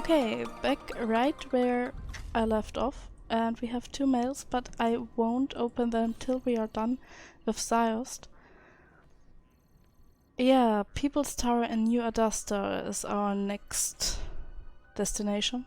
Okay, back right where I left off, and we have 2 mails, but I won't open them till we are done with Ziost. Yeah, People's Tower in New Adasta is our next destination.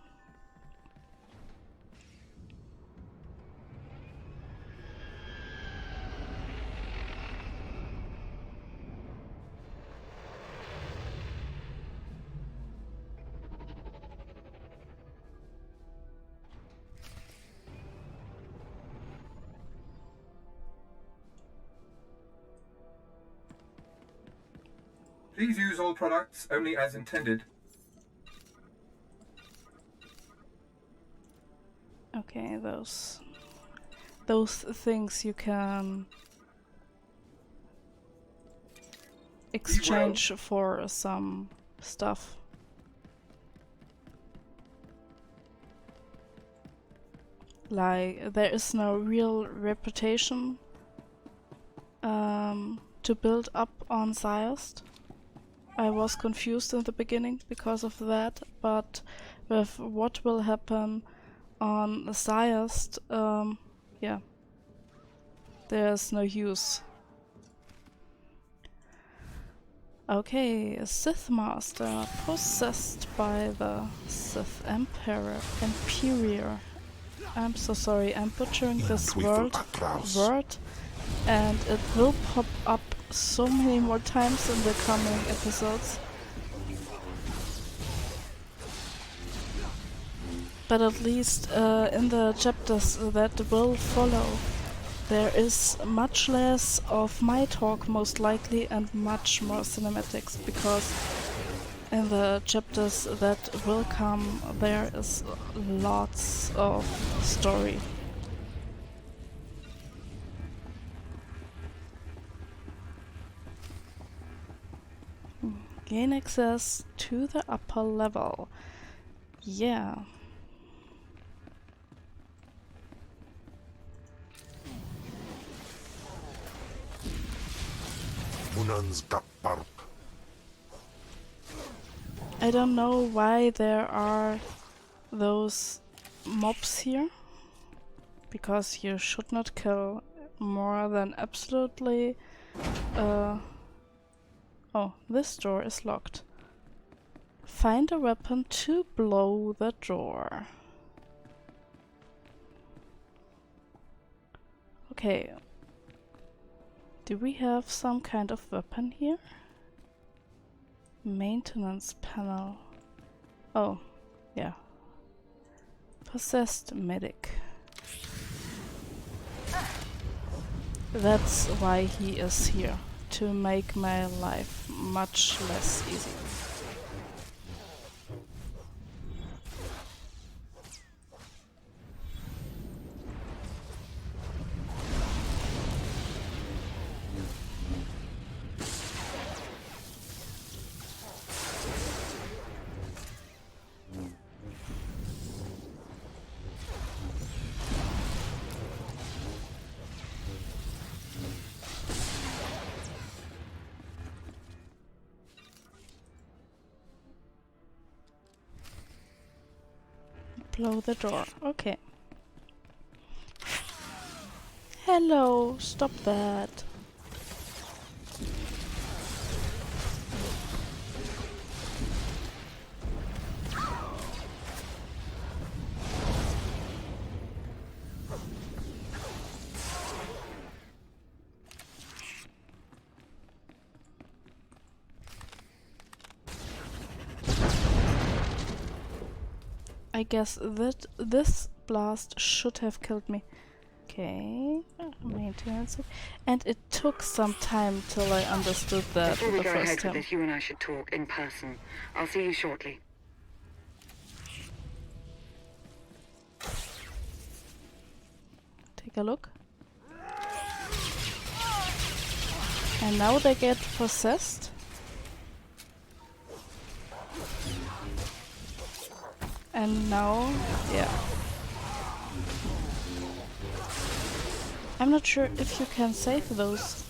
Please use all products only as intended. Okay, those things you can exchange for some stuff. Like, there is no real reputation to build up on Ziost. I was confused in the beginning because of that, but with what will happen on Ziost, yeah, there's no use. Okay, a Sith Master possessed by the Sith Emperor. I'm so sorry, I'm butchering this word, and it will pop up so many more times in the coming episodes. But at least in the chapters that will follow, there is much less of my talk most likely and much more cinematics, because in the chapters that will come there is lots of story. Gain access to the upper level. Yeah. I don't know why there are those mobs here, because you should not kill more than absolutely... Oh, this door is locked. Find a weapon to blow the door. Okay. Do we have some kind of weapon here? Maintenance panel. Oh, yeah. Possessed medic. That's why he is here. To make my life much less easy. Blow the door. Okay. Hello, stop that. I guess that this blast should have killed me. Okay, maintenance. And it took some time till I understood that Before we the go first ahead time. with this, you and I should talk in person. I'll see you shortly. Take a look. And now they get possessed. And now, yeah. I'm not sure if you can save those.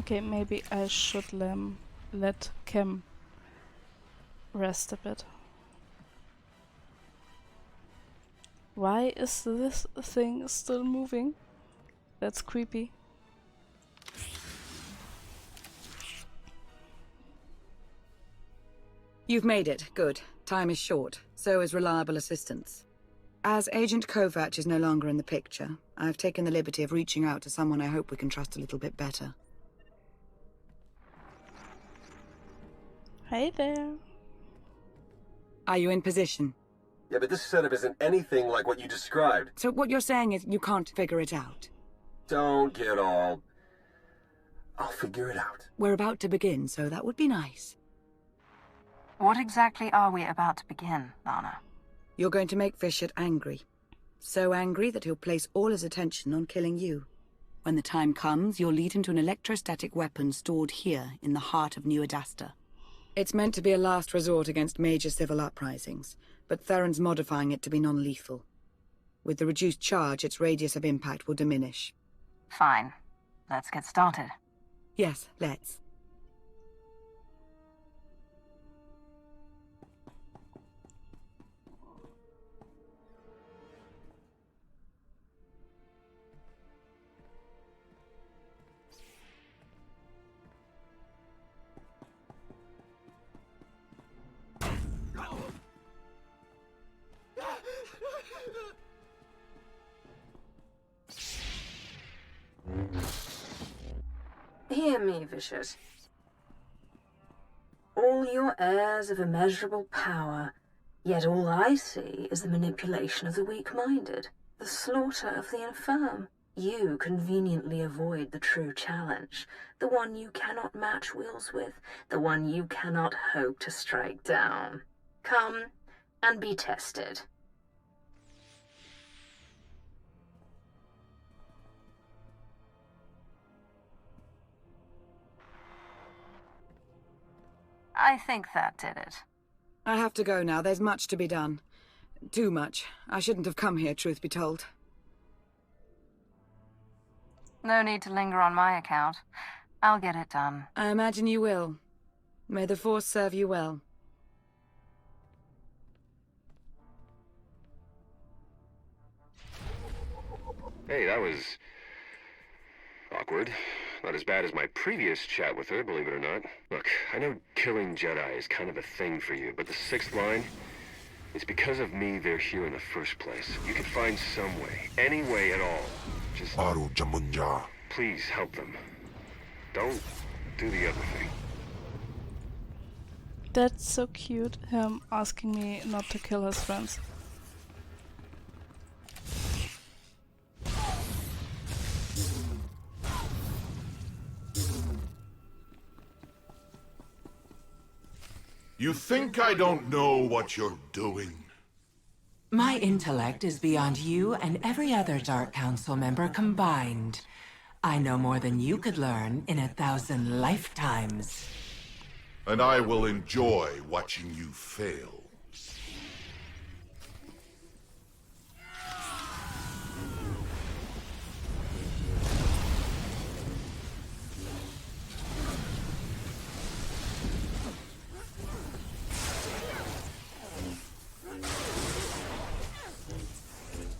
Okay, maybe I should let Kim rest a bit. Why is this thing still moving? That's creepy. You've made it. Good. Time is short. So is reliable assistance. As Agent Kovac is no longer in the picture, I've taken the liberty of reaching out to someone I hope we can trust a little bit better. Hey there. Are you in position? Yeah, but this setup isn't anything like what you described. So what you're saying is you can't figure it out? Don't get all... I'll figure it out. We're about to begin, so that would be nice. What exactly are we about to begin, Lana? You're going to make Fischert angry. So angry that he'll place all his attention on killing you. When the time comes, you'll lead him to an electrostatic weapon stored here in the heart of New Adasta. It's meant to be a last resort against major civil uprisings, but Theron's modifying it to be non-lethal. With the reduced charge, its radius of impact will diminish. Fine. Let's get started. Yes, let's. Hear me, Fischert. All your airs of immeasurable power, yet all I see is the manipulation of the weak-minded, the slaughter of the infirm. You conveniently avoid the true challenge, the one you cannot match wheels with, the one you cannot hope to strike down. Come and be tested. I think that did it. I have to go now. There's much to be done. Too much. I shouldn't have come here, truth be told. No need to linger on my account. I'll get it done. I imagine you will. May the Force serve you well. Hey, that was... awkward. Not as bad as my previous chat with her, believe it or not. Look, I know killing Jedi is kind of a thing for you, but the sixth line... it's because of me they're here in the first place. You can find some way, any way at all. Just... please help them. Don't do the other thing. That's so cute, him asking me not to kill his friends. You think I don't know what you're doing? My intellect is beyond you and every other Dark Council member combined. I know more than you could learn in 1,000 lifetimes. And I will enjoy watching you fail.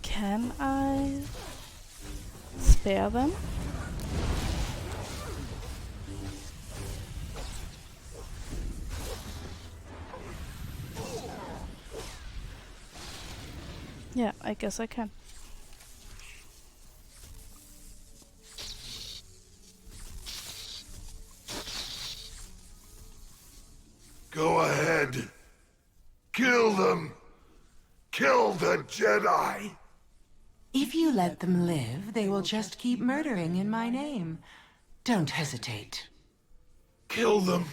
Can I spare them? Yeah, I guess I can. Go ahead. Kill them. Kill the Jedi. If you let them live, they will just keep murdering in my name. Don't hesitate. Kill them.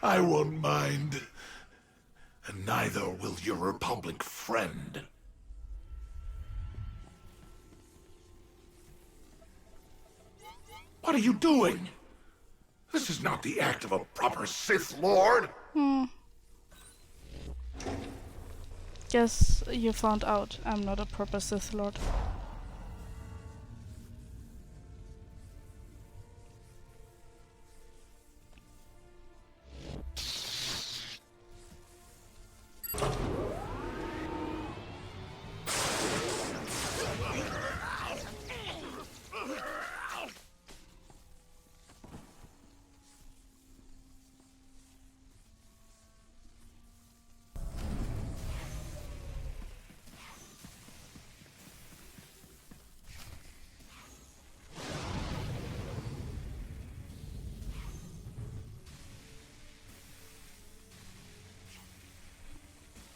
I won't mind. And neither will your Republic friend. What are you doing? This is not the act of a proper Sith Lord. Guess you found out I'm not a proper Sith Lord.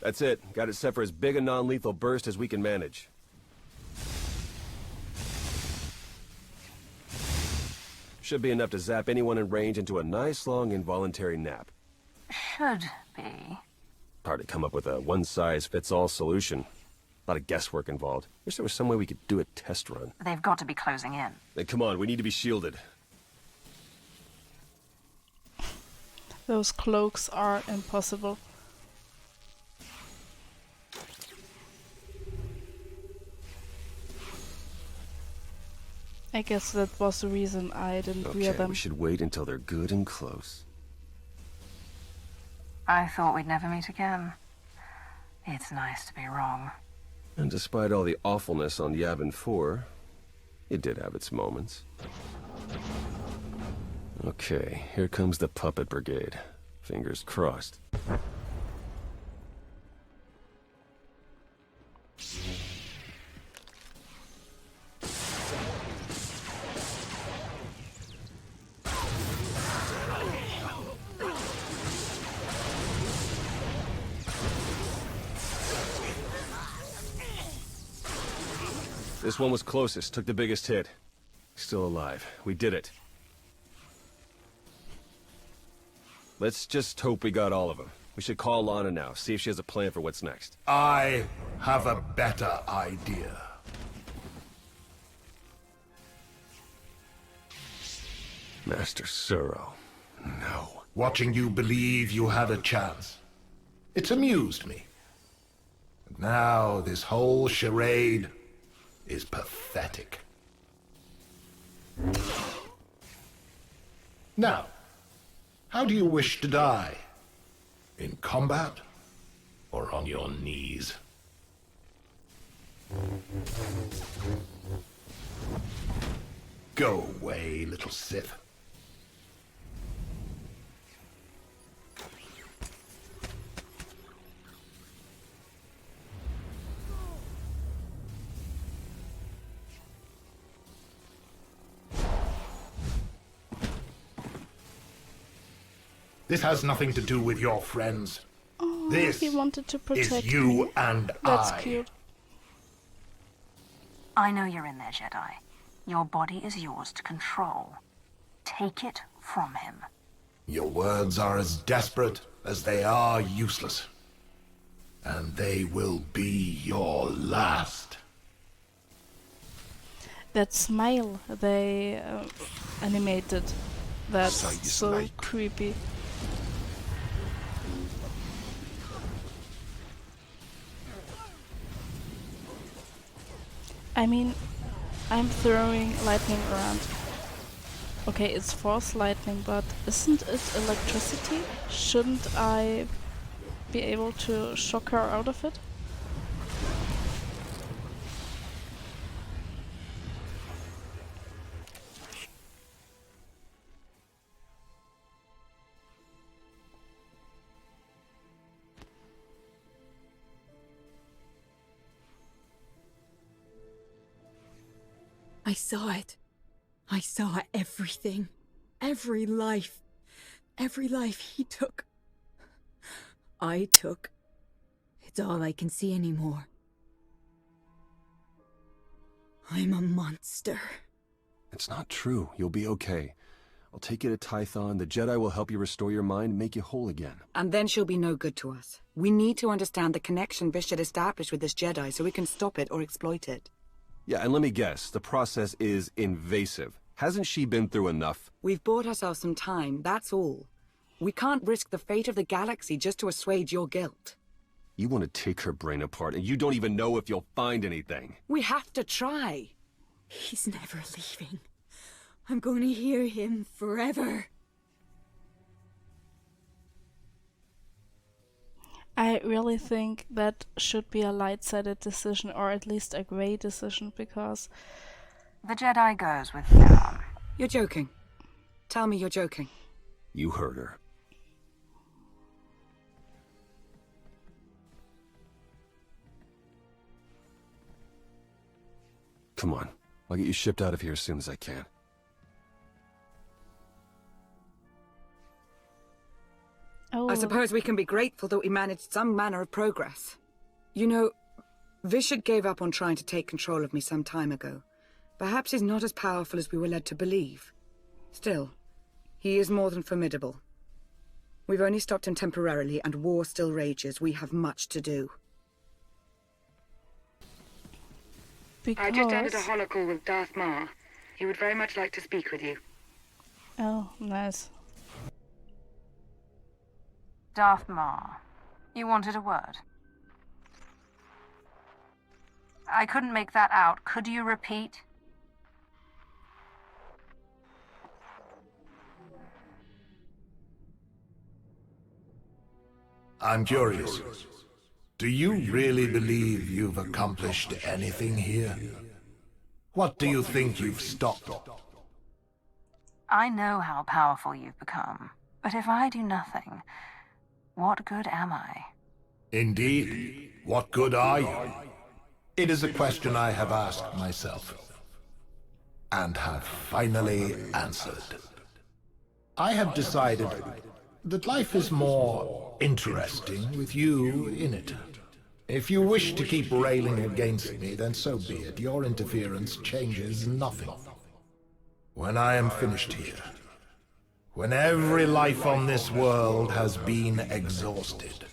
That's it. Got it set for as big a non-lethal burst as we can manage. Should be enough to zap anyone in range into a nice long involuntary nap. Should be. Hard to come up with a one-size-fits-all solution. A lot of guesswork involved. Wish there was some way we could do a test run. They've got to be closing in. Then come on, we need to be shielded. Those cloaks are impossible. I guess that was the reason I didn't wear them. We should wait until they're good and close. I thought we'd never meet again. It's nice to be wrong. And despite all the awfulness on Yavin 4, it did have its moments. Okay, here comes the Puppet Brigade. Fingers crossed. This one was closest, took the biggest hit. Still alive. We did it. Let's just hope we got all of them. We should call Lana now, see if she has a plan for what's next. I have a better idea. Master Suro, no. Watching you believe you had a chance. It's amused me. But now this whole charade is pathetic. Now, how do you wish to die? In combat or on your knees? Go away, little Sith. This has nothing to do with your friends. Oh, this he wanted to protect is you me. and That's I. cute. I know you're in there, Jedi. Your body is yours to control. Take it from him. Your words are as desperate as they are useless. And they will be your last. That smile they animated. That's so creepy. I mean, I'm throwing lightning around. Okay, it's force lightning, but isn't it electricity? Shouldn't I be able to shock her out of it? I saw it. I saw everything. Every life. Every life he took. I took. It's all I can see anymore. I'm a monster. It's not true. You'll be okay. I'll take you to Tython. The Jedi will help you restore your mind and make you whole again. And then she'll be no good to us. We need to understand the connection Bishop established with this Jedi so we can stop it or exploit it. Yeah, and let me guess, the process is invasive. Hasn't she been through enough? We've bought ourselves some time, that's all. We can't risk the fate of the galaxy just to assuage your guilt. You want to take her brain apart, and you don't even know if you'll find anything. We have to try. He's never leaving. I'm going to hear him forever. I really think that should be a light-sided decision, or at least a grey decision, because... The Jedi goes with Theron. You're joking. Tell me you're joking. You heard her. Come on. I'll get you shipped out of here as soon as I can. Oh, I suppose we can be grateful that we managed some manner of progress. You know, Vishad gave up on trying to take control of me some time ago. Perhaps he's not as powerful as we were led to believe. Still, he is more than formidable. We've only stopped him temporarily, and war still rages. We have much to do. Because... I just ended a holocall with Darth Maul. He would very much like to speak with you. Oh, nice. Darth Maul, you wanted a word? I couldn't make that out. Could you repeat? I'm curious. Do you really believe you've accomplished anything here? What do you think you've stopped? I know how powerful you've become, but if I do nothing, what good am I? Indeed. What good are you? It is a question I have asked myself, and have finally answered. I have decided that life is more interesting with you in it. If you wish to keep railing against me, then so be it. Your interference changes nothing. When I am finished here, when every life on this world has been exhausted,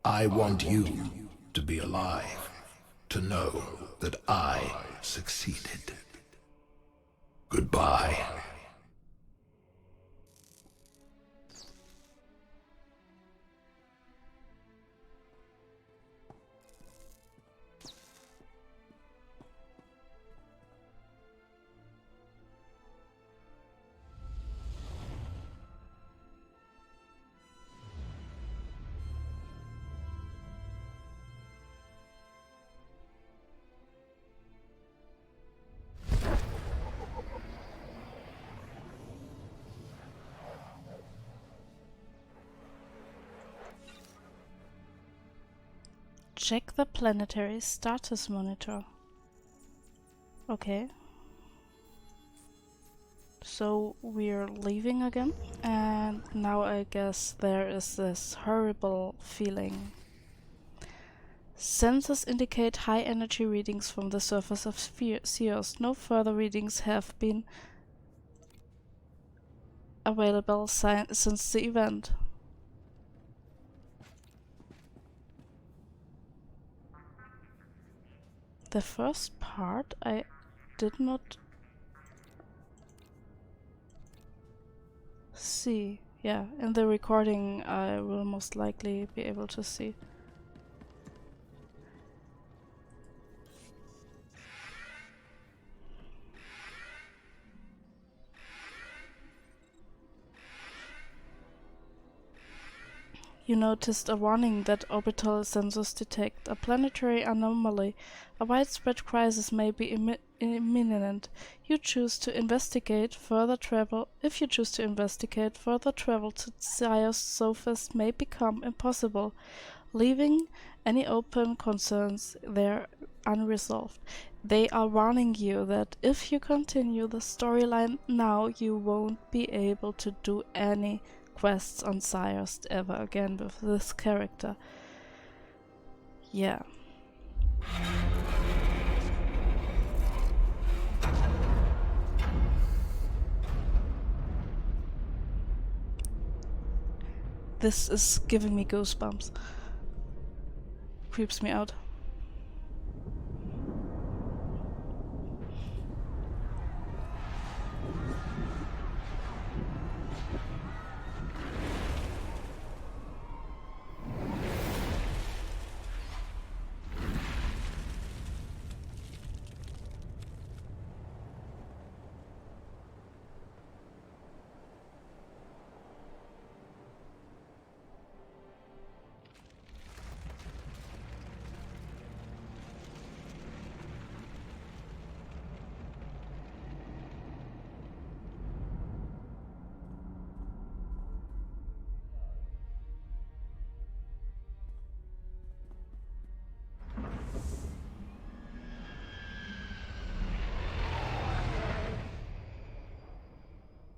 I want you to be alive, to know that I succeeded. Goodbye. Check the planetary status monitor. Okay. So we're leaving again, and now I guess there is this horrible feeling. Sensors indicate high energy readings from the surface of Seos. No further readings have been available since the event. The first part I did not see. Yeah, in the recording I will most likely be able to see. You noticed a warning that orbital sensors detect a planetary anomaly. A widespread crisis may be imminent. You choose to investigate further travel. If you choose to investigate further travel to Seos surface may become impossible, leaving any open concerns there unresolved. They are warning you that if you continue the storyline now, you won't be able to do any quests on Seos ever again with this character. Yeah. This is giving me goosebumps. Creeps me out.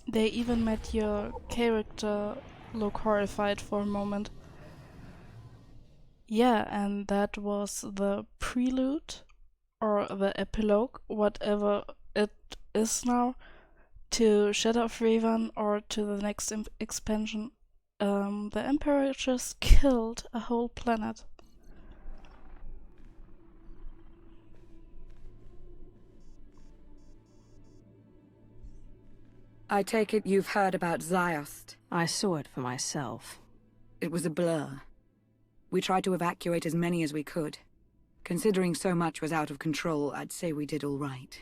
They even made your character look horrified for a moment. Yeah, and that was the prelude, or the epilogue, whatever it is now, to Shadow of Revan or to the next expansion. The Emperor just killed a whole planet. I take it you've heard about Ziost. I saw it for myself. It was a blur. We tried to evacuate as many as we could. Considering so much was out of control, I'd say we did all right.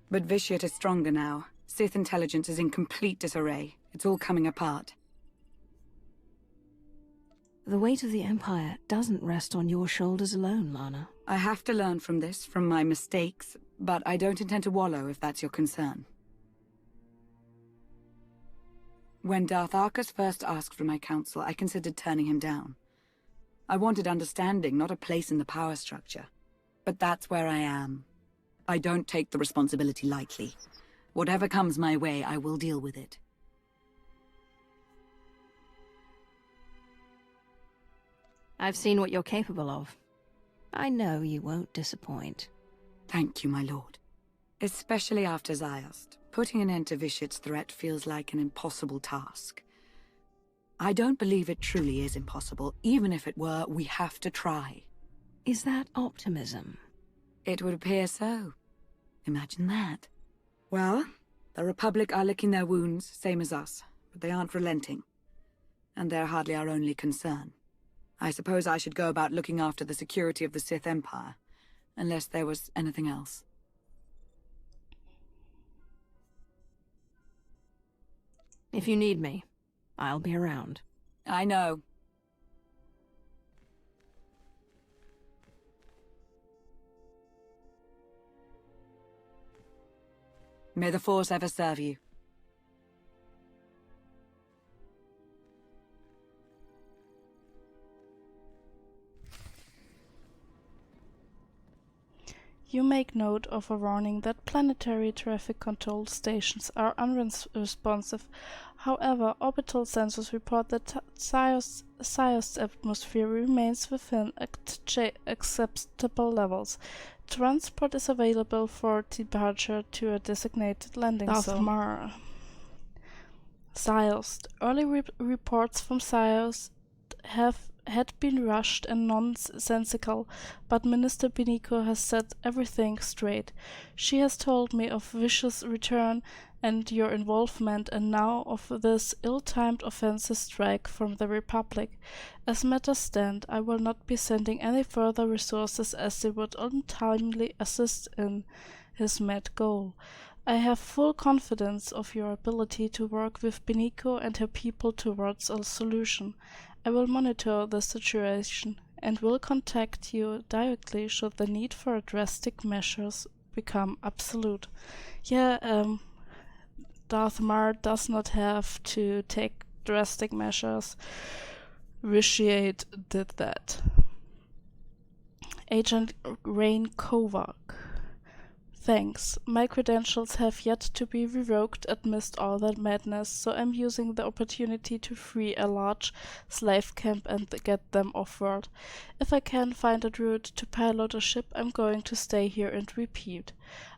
But Vitiate is stronger now. Sith intelligence is in complete disarray. It's all coming apart. The weight of the Empire doesn't rest on your shoulders alone, Lana. I have to learn from this, from my mistakes, but I don't intend to wallow if that's your concern. When Darth Arcus first asked for my counsel, I considered turning him down. I wanted understanding, not a place in the power structure. But that's where I am. I don't take the responsibility lightly. Whatever comes my way, I will deal with it. I've seen what you're capable of. I know you won't disappoint. Thank you, my lord. Especially after Ziost. Putting an end to Vitiate's threat feels like an impossible task. I don't believe it truly is impossible. Even if it were, we have to try. Is that optimism? It would appear so. Imagine that. Well, the Republic are licking their wounds, same as us, but they aren't relenting. And they're hardly our only concern. I suppose I should go about looking after the security of the Sith Empire, unless there was anything else. If you need me, I'll be around. I know. May the Force ever serve you. You make note of a warning that planetary traffic control stations are unresponsive. However, orbital sensors report that Ziost's atmosphere remains within acceptable levels. Transport is available for departure to a designated landing zone. Ziost. Early reports from Ziost had been rushed and nonsensical, but Minister Beniko has set everything straight. She has told me of Vicious' return and your involvement, and now of this ill-timed offensive strike from the Republic. As matters stand, I will not be sending any further resources as they would untimely assist in his mad goal. I have full confidence of your ability to work with Beniko and her people towards a solution. I will monitor the situation and will contact you directly should the need for drastic measures become absolute. Yeah, Darth Mar does not have to take drastic measures. Vitiate did that. Agent Rain Kovac. Thanks. My credentials have yet to be revoked amidst all that madness, so I'm using the opportunity to free a large slave camp and get them off-world. If I can find a route to pilot a ship, I'm going to stay here and repeat.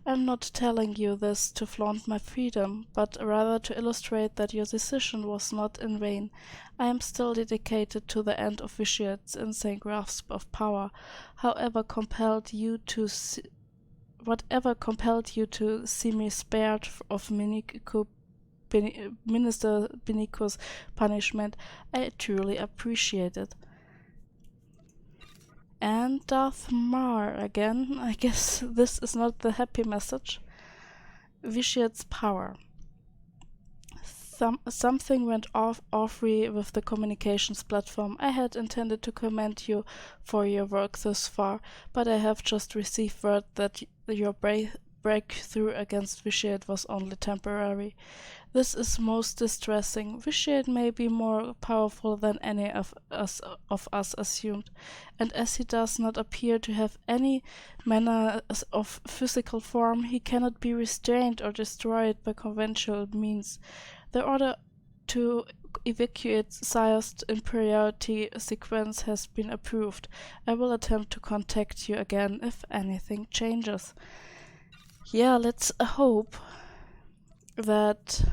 I'm not telling you this to flaunt my freedom, but rather to illustrate that your decision was not in vain. I am still dedicated to the end of Vitiate's insane grasp of power. Whatever compelled you to see me spared of Minister Beniko's punishment, I truly appreciate it. And Darth Mar again. I guess this is not the happy message. Vitiate's power. Something went awry with the communications platform. I had intended to commend you for your work thus far, but I have just received word that your breakthrough against Vitiate was only temporary. This is most distressing. Vitiate may be more powerful than any of us assumed, and as he does not appear to have any manner of physical form, he cannot be restrained or destroyed by conventional means. The order to evacuate Sire's Imperiality sequence has been approved. I will attempt to contact you again if anything changes. Yeah, let's hope that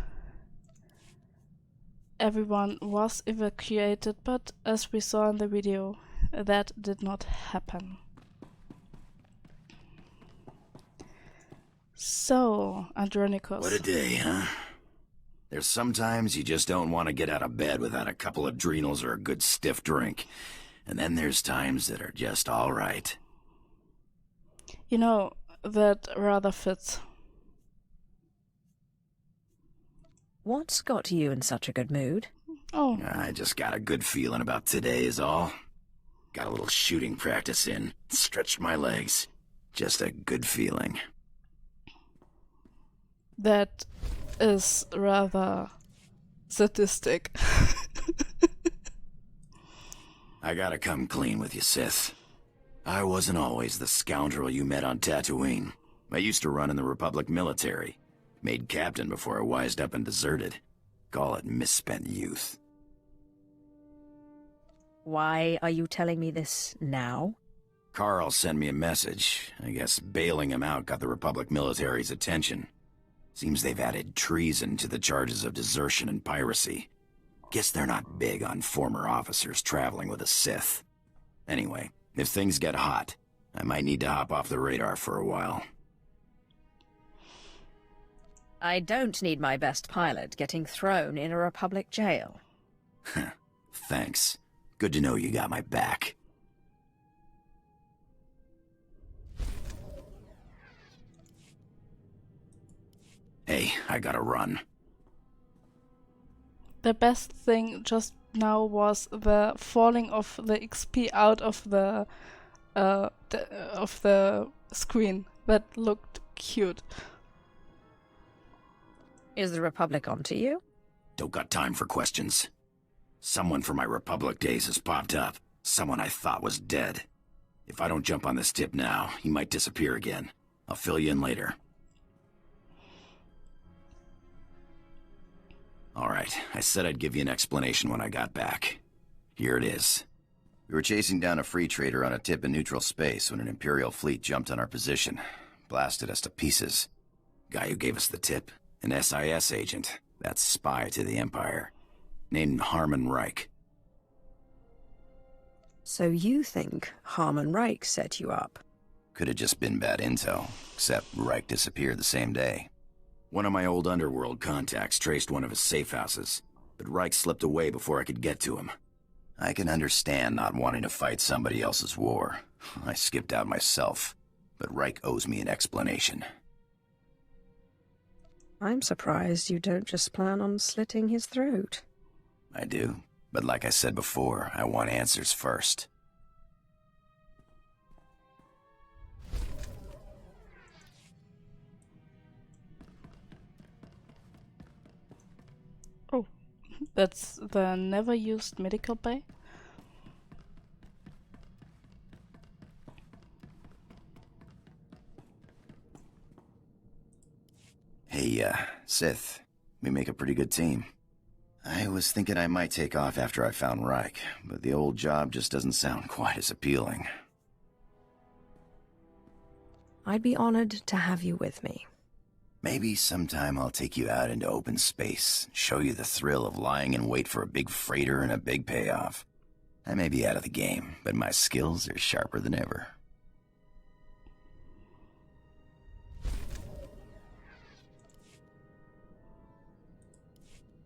everyone was evacuated, but as we saw in the video, that did not happen. So, Andronicus. What a day, huh? There's sometimes you just don't want to get out of bed without a couple of adrenals or a good stiff drink. And then there's times that are just all right. You know, that rather fits. What's got you in such a good mood? Oh. I just got a good feeling about today is all. Got a little shooting practice in. Stretched my legs. Just a good feeling. That is rather sadistic. I gotta come clean with you, Sith. I wasn't always the scoundrel you met on Tatooine. I used to run in the Republic military. Made captain before I wised up and deserted. Call it misspent youth. Why are you telling me this now? Carl sent me a message. I guess bailing him out got the Republic military's attention. Seems they've added treason to the charges of desertion and piracy. Guess they're not big on former officers traveling with a Sith. Anyway, if things get hot, I might need to hop off the radar for a while. I don't need my best pilot getting thrown in a Republic jail. Thanks. Good to know you got my back. Hey, I gotta run. The best thing just now was the falling of the XP out of the screen. That looked cute. Is the Republic onto you? Don't got time for questions. Someone from my Republic days has popped up. Someone I thought was dead. If I don't jump on this tip now, he might disappear again. I'll fill you in later. Alright, I said I'd give you an explanation when I got back. Here it is. We were chasing down a free trader on a tip in neutral space when an Imperial fleet jumped on our position. Blasted us to pieces. Guy who gave us the tip, an SIS agent. That's spy to the Empire. Named Harmon Reich. So you think Harmon Reich set you up? Could have just been bad intel, except Reich disappeared the same day. One of my old underworld contacts traced one of his safe houses, but Reich slipped away before I could get to him. I can understand not wanting to fight somebody else's war. I skipped out myself, but Reich owes me an explanation. I'm surprised you don't just plan on slitting his throat. I do, but like I said before, I want answers first. Oh, that's the never used medical bay? Hey, Sith, we make a pretty good team. I was thinking I might take off after I found Reich, but the old job just doesn't sound quite as appealing. I'd be honored to have you with me. Maybe sometime I'll take you out into open space, show you the thrill of lying in wait for a big freighter and a big payoff. I may be out of the game, but my skills are sharper than ever.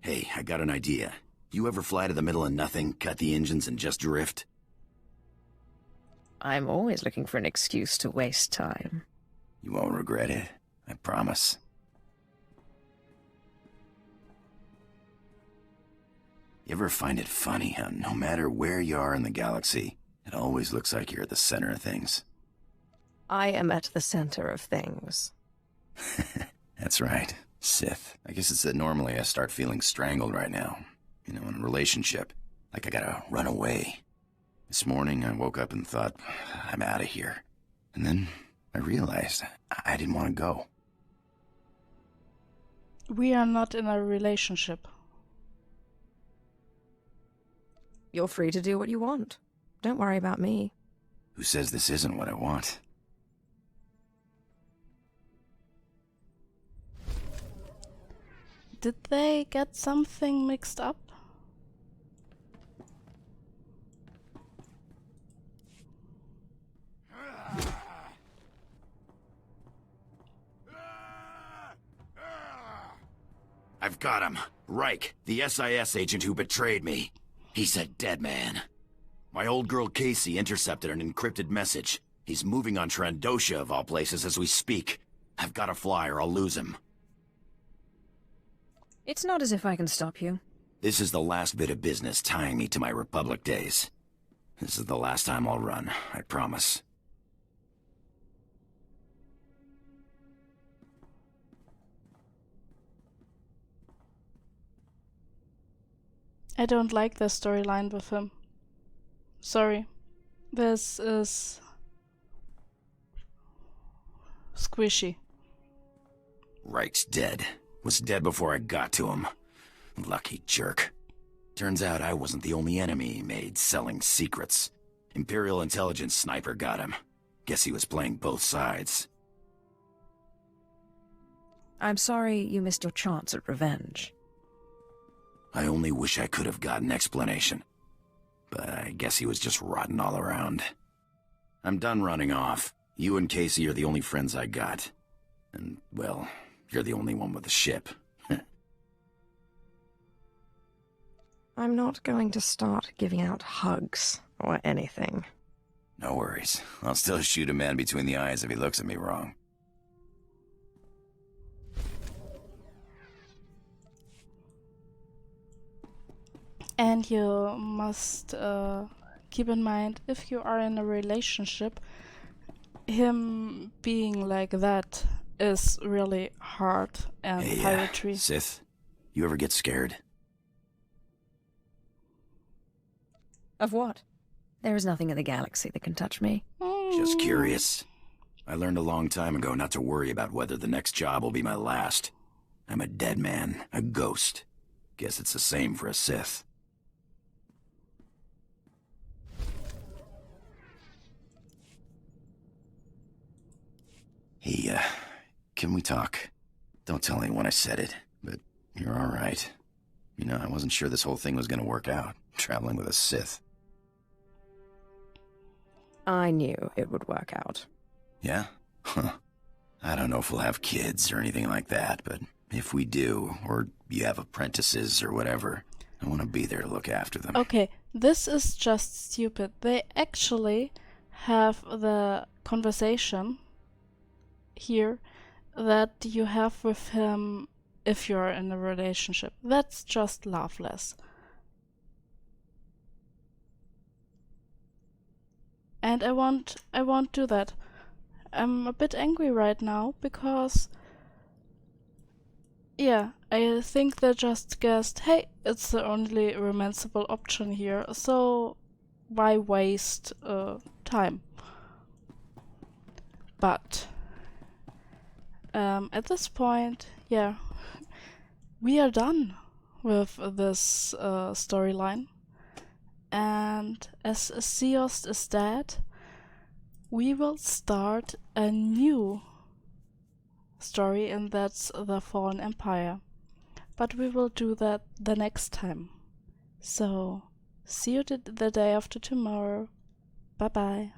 Hey, I got an idea. You ever fly to the middle of nothing, cut the engines, and just drift? I'm always looking for an excuse to waste time. You won't regret it, I promise. You ever find it funny how no matter where you are in the galaxy, it always looks like you're at the center of things? I am at the center of things. That's right. Sith. I guess it's that normally I start feeling strangled right now. You know, in a relationship. Like I gotta run away. This morning I woke up and thought, I'm out of here. And then I realized I didn't want to go. We are not in a relationship. You're free to do what you want. Don't worry about me. Who says this isn't what I want? Did they get something mixed up? I've got him. Reich, the SIS agent who betrayed me. He's a dead man. My old girl Casey intercepted an encrypted message. He's moving on Trandosha of all places as we speak. I've got to fly or I'll lose him. It's not as if I can stop you. This is the last bit of business tying me to my Republic days. This is the last time I'll run, I promise. I don't like the storyline with him. Sorry. This is squishy. Reich's dead. Was dead before I got to him. Lucky jerk. Turns out I wasn't the only enemy he made selling secrets. Imperial intelligence sniper got him. Guess he was playing both sides. I'm sorry you missed your chance at revenge. I only wish I could have got an explanation. But I guess he was just rotten all around. I'm done running off. You and Casey are the only friends I got. And, well, you're the only one with a ship. I'm not going to start giving out hugs or anything. No worries. I'll still shoot a man between the eyes if he looks at me wrong. And you must keep in mind, if you are in a relationship, him being like that is really hard and Hey, piratry. Sith, you ever get scared? Of what? There is nothing in the galaxy that can touch me. Just curious. I learned a long time ago not to worry about whether the next job will be my last. I'm a dead man, a ghost. Guess it's the same for a Sith. Hey, can we talk? Don't tell anyone I said it, but you're alright. You know, I wasn't sure this whole thing was gonna work out, traveling with a Sith. I knew it would work out. Yeah? Huh. I don't know if we'll have kids or anything like that, but if we do, or you have apprentices or whatever, I want to be there to look after them. Okay, this is just stupid. They actually have the conversation here that you have with him if you're in a relationship. That's just loveless. And I won't do that. I'm a bit angry right now because, yeah, I think they just guessed, hey, it's the only romanceable option here, so why waste time? But at this point, yeah, we are done with this storyline. And as Seost is dead, we will start a new story, and that's the Fallen Empire. But we will do that the next time. So, see you the day after tomorrow. Bye bye.